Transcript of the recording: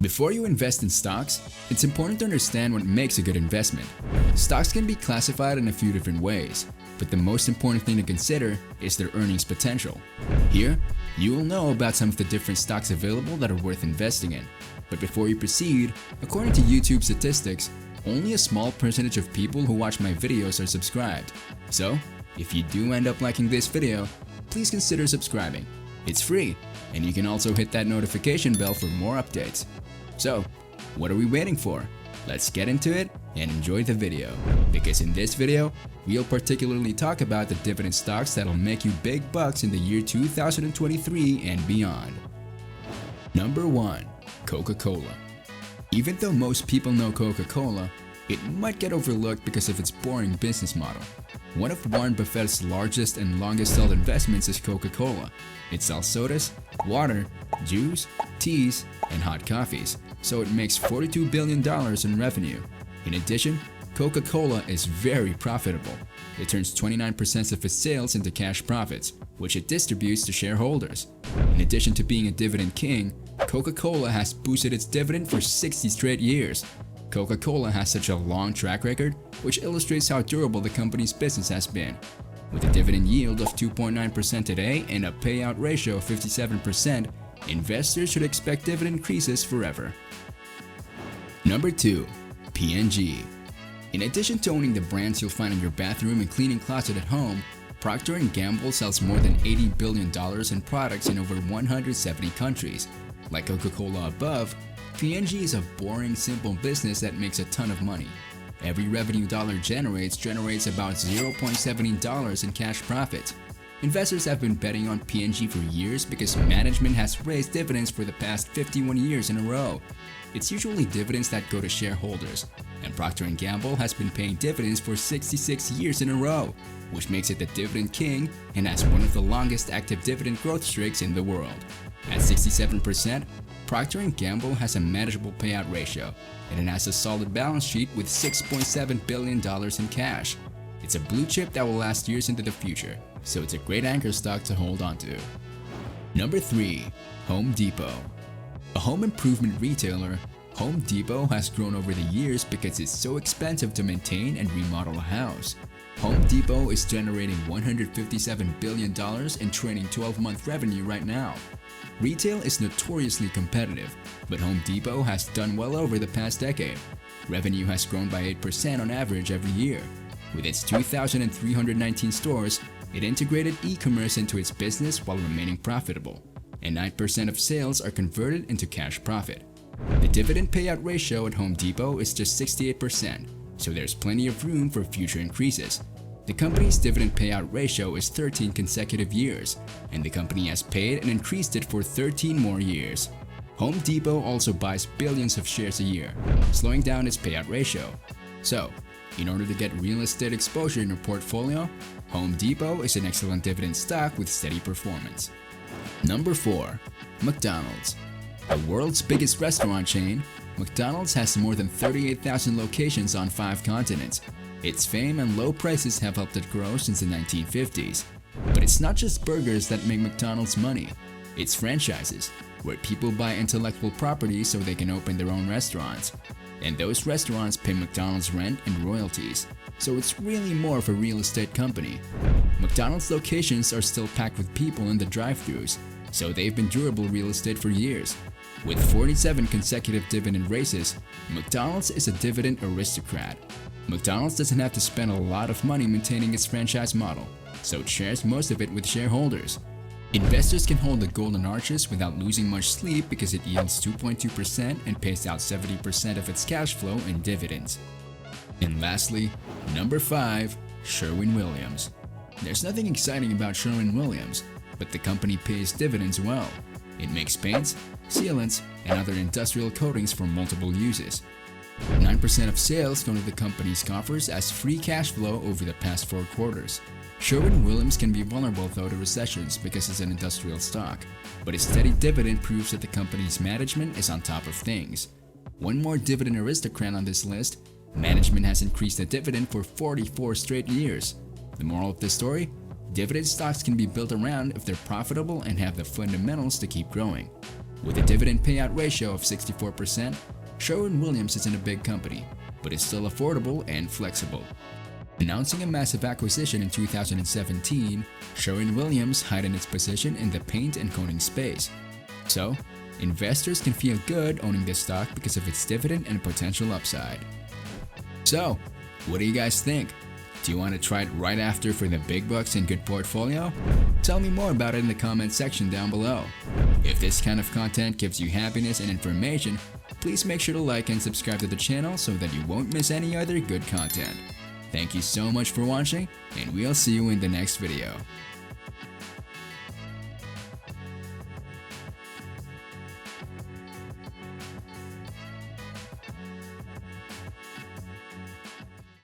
Before you invest in stocks, it's important to understand what makes a good investment. Stocks can be classified in a few different ways, but the most important thing to consider is their earnings potential. Here, you will know about some of the different stocks available that are worth investing in. But before you proceed, according to YouTube statistics, only a small percentage of people who watch my videos are subscribed. So, if you do end up liking this video, please consider subscribing. It's free, and you can also hit that notification bell for more updates. So, what are we waiting for? Let's get into it and enjoy the video. Because in this video, we'll particularly talk about the dividend stocks that'll make you big bucks in the year 2023 and beyond. Number 1. Coca-Cola. Even though most people know Coca-Cola, it might get overlooked because of its boring business model. One of Warren Buffett's largest and longest held investments is Coca-Cola. It sells sodas, water, juice, teas, and hot coffees, so it makes $42 billion in revenue. In addition, Coca-Cola is very profitable. It turns 29% of its sales into cash profits, which it distributes to shareholders. In addition to being a dividend king, Coca-Cola has boosted its dividend for 60 straight years. Coca-Cola has such a long track record, which illustrates how durable the company's business has been. With a dividend yield of 2.9% today and a payout ratio of 57%, investors should expect dividend increases forever. Number 2. P&G. In addition to owning the brands you'll find in your bathroom and cleaning closet at home, Procter & Gamble sells more than $80 billion in products in over 170 countries. Like Coca-Cola above, P&G is a boring, simple business that makes a ton of money. Every revenue dollar generates about $0.70 in cash profits. Investors have been betting on P&G for years because management has raised dividends for the past 51 years in a row. It's usually dividends that go to shareholders, and Procter & Gamble has been paying dividends for 66 years in a row, which makes it the dividend king and has one of the longest active dividend growth streaks in the world. At 67%, Procter & Gamble has a manageable payout ratio, and it has a solid balance sheet with $6.7 billion in cash. It's a blue chip that will last years into the future, so it's a great anchor stock to hold on to. Number 3. Home Depot. A home improvement retailer, Home Depot has grown over the years because it's so expensive to maintain and remodel a house. Home Depot is generating $157 billion in trailing 12-month revenue right now. Retail is notoriously competitive, but Home Depot has done well over the past decade. Revenue has grown by 8% on average every year. With its 2,319 stores, it integrated e-commerce into its business while remaining profitable, and 9% of sales are converted into cash profit. The dividend payout ratio at Home Depot is just 68%, so there's plenty of room for future increases. The company's dividend payout ratio is 13 consecutive years, and the company has paid and increased it for 13 more years. Home Depot also buys billions of shares a year, slowing down its payout ratio. So, in order to get real estate exposure in your portfolio, Home Depot is an excellent dividend stock with steady performance. Number 4. McDonald's. The world's biggest restaurant chain, McDonald's has more than 38,000 locations on 5 continents. Its fame and low prices have helped it grow since the 1950s. But it's not just burgers that make McDonald's money. It's franchises, where people buy intellectual property so they can open their own restaurants. And those restaurants pay McDonald's rent and royalties, so it's really more of a real estate company. McDonald's locations are still packed with people in the drive-thrus, so they've been durable real estate for years. With 47 consecutive dividend raises, McDonald's is a dividend aristocrat. McDonald's doesn't have to spend a lot of money maintaining its franchise model, so it shares most of it with shareholders. Investors can hold the golden arches without losing much sleep because it yields 2.2% and pays out 70% of its cash flow in dividends. And lastly, number 5. Sherwin-Williams. There's nothing exciting about Sherwin-Williams, but the company pays dividends well. It makes paints, sealants, and other industrial coatings for multiple uses. 9% of sales go to the company's coffers as free cash flow over the past 4 quarters. Sherwin-Williams can be vulnerable though to recessions because it's an industrial stock, but its steady dividend proves that the company's management is on top of things. One more dividend aristocrat on this list, management has increased the dividend for 44 straight years. The moral of this story? Dividend stocks can be built around if they're profitable and have the fundamentals to keep growing. With a dividend payout ratio of 64%, Sherwin-Williams isn't a big company, but is still affordable and flexible. Announcing a massive acquisition in 2017, Sherwin-Williams heightened its position in the paint and coating space. So, investors can feel good owning this stock because of its dividend and potential upside. So, what do you guys think? Do you want to try it right after for the big bucks and good portfolio? Tell me more about it in the comment section down below. If this kind of content gives you happiness and information, please make sure to like and subscribe to the channel so that you won't miss any other good content. Thank you so much for watching, and we'll see you in the next video.